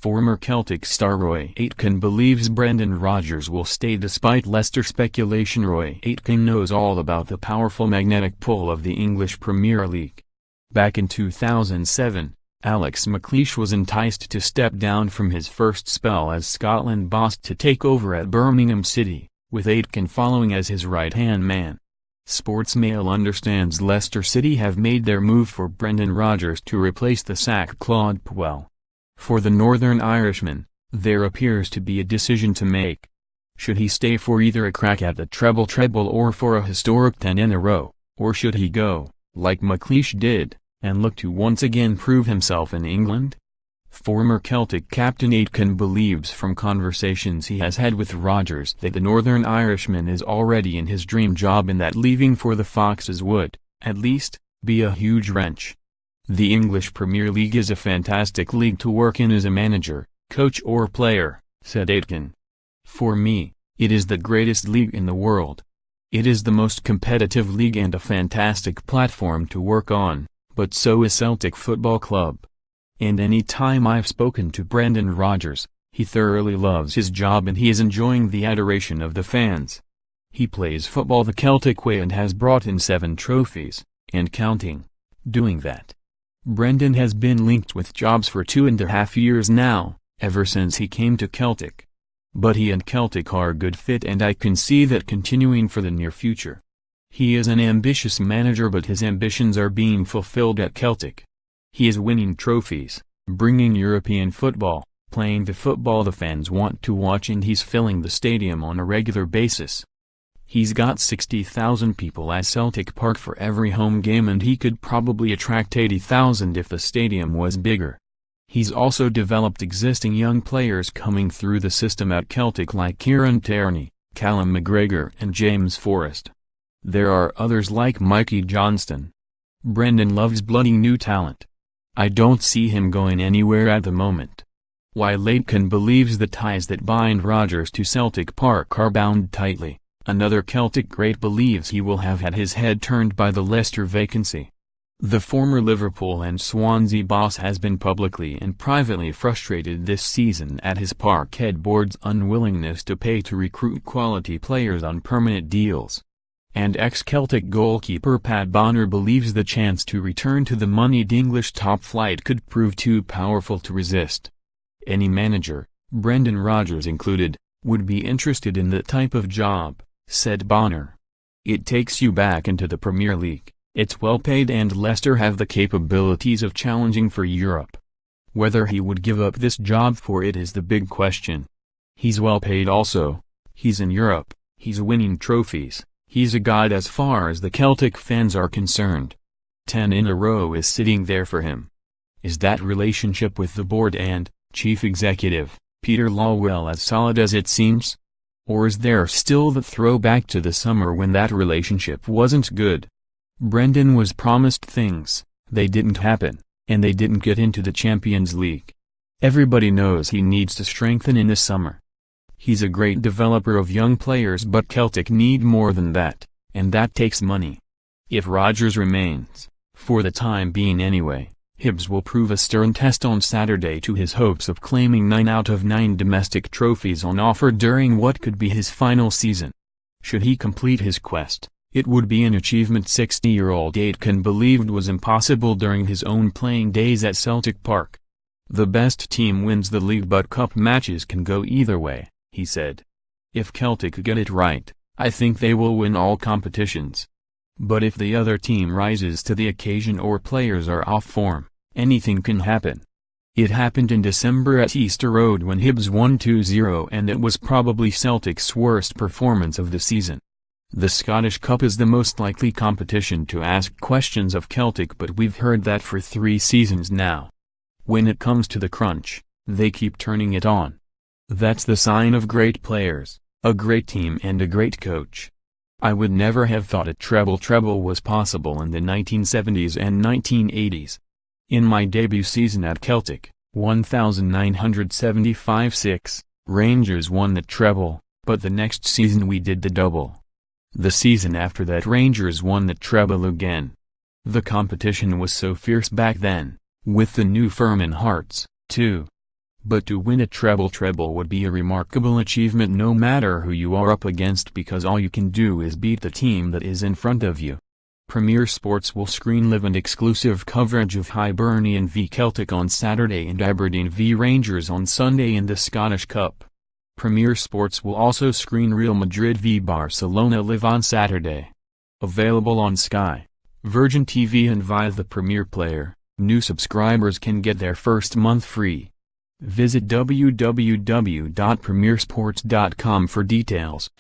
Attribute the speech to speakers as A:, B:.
A: Former Celtic star Roy Aitken believes Brendan Rodgers will stay despite Leicester speculation. Roy Aitken knows all about the powerful magnetic pull of the English Premier League. Back in 2007, Alex McLeish was enticed to step down from his first spell as Scotland boss to take over at Birmingham City, with Aitken following as his right-hand man. Sportsmail understands Leicester City have made their move for Brendan Rodgers to replace the sacked Claude Puel. For the Northern Irishman, there appears to be a decision to make. Should he stay for either a crack at the treble or for a historic 10 in a row, or should he go, like McLeish did, and look to once again prove himself in England? Former Celtic captain Aitken believes from conversations he has had with Rodgers that the Northern Irishman is already in his dream job and that leaving for the Foxes would, at least, be a huge wrench. The English Premier League is a fantastic league to work in as a manager, coach or player, said Aitken. For me, it is the greatest league in the world. It is the most competitive league and a fantastic platform to work on, but so is Celtic Football Club. And any time I've spoken to Brendan Rodgers, he thoroughly loves his job and he is enjoying the adoration of the fans. He plays football the Celtic way and has brought in 7 trophies, and counting. Doing that. Brendan has been linked with jobs for 2.5 years now, ever since he came to Celtic. But he and Celtic are a good fit and I can see that continuing for the near future. He is an ambitious manager but his ambitions are being fulfilled at Celtic. He is winning trophies, bringing European football, playing the football the fans want to watch and he's filling the stadium on a regular basis. He's got 60,000 people at Celtic Park for every home game and he could probably attract 80,000 if the stadium was bigger. He's also developed existing young players coming through the system at Celtic like Kieran Tierney, Callum McGregor and James Forrest. There are others like Mikey Johnston. Brendan loves bloody new talent. I don't see him going anywhere at the moment. While Aitken believes the ties that bind Rodgers to Celtic Park are bound tightly, another Celtic great believes he will have had his head turned by the Leicester vacancy. The former Liverpool and Swansea boss has been publicly and privately frustrated this season at his Parkhead board's unwillingness to pay to recruit quality players on permanent deals. And ex-Celtic goalkeeper Pat Bonner believes the chance to return to the moneyed English top flight could prove too powerful to resist. Any manager, Brendan Rodgers included, would be interested in that type of job, said Bonner. It takes you back into the Premier League, it's well paid and Leicester have the capabilities of challenging for Europe. Whether he would give up this job for it is the big question. He's well paid also, he's in Europe, he's winning trophies. He's a god as far as the Celtic fans are concerned. 10 in a row is sitting there for him. Is that relationship with the board and chief executive, Peter Lawwell, as solid as it seems? Or is there still the throwback to the summer when that relationship wasn't good? Brendan was promised things, they didn't happen, and they didn't get into the Champions League. Everybody knows he needs to strengthen in the summer. He's a great developer of young players but Celtic need more than that, and that takes money. If Rodgers remains, for the time being anyway, Hibs will prove a stern test on Saturday to his hopes of claiming 9 out of 9 domestic trophies on offer during what could be his final season. Should he complete his quest, it would be an achievement 60-year-old Aitken believed was impossible during his own playing days at Celtic Park. The best team wins the league but cup matches can go either way, he said. If Celtic get it right, I think they will win all competitions. But if the other team rises to the occasion or players are off form, anything can happen. It happened in December at Easter Road when Hibs won 2-0 and it was probably Celtic's worst performance of the season. The Scottish Cup is the most likely competition to ask questions of Celtic but we've heard that for 3 seasons now. When it comes to the crunch, they keep turning it on. That's the sign of great players, a great team and a great coach. I would never have thought a treble was possible in the 1970s and 1980s. In my debut season at Celtic, 1975-6, Rangers won the treble, but the next season we did the double. The season after that Rangers won the treble again. The competition was so fierce back then, with the new firm in Hearts, too. But to win a treble would be a remarkable achievement no matter who you are up against, because all you can do is beat the team that is in front of you. Premier Sports will screen live and exclusive coverage of Hibernian v Celtic on Saturday and Aberdeen v Rangers on Sunday in the Scottish Cup. Premier Sports will also screen Real Madrid v Barcelona live on Saturday. Available on Sky, Virgin TV and via the Premier Player, new subscribers can get their first month free. Visit www.premiersports.com for details.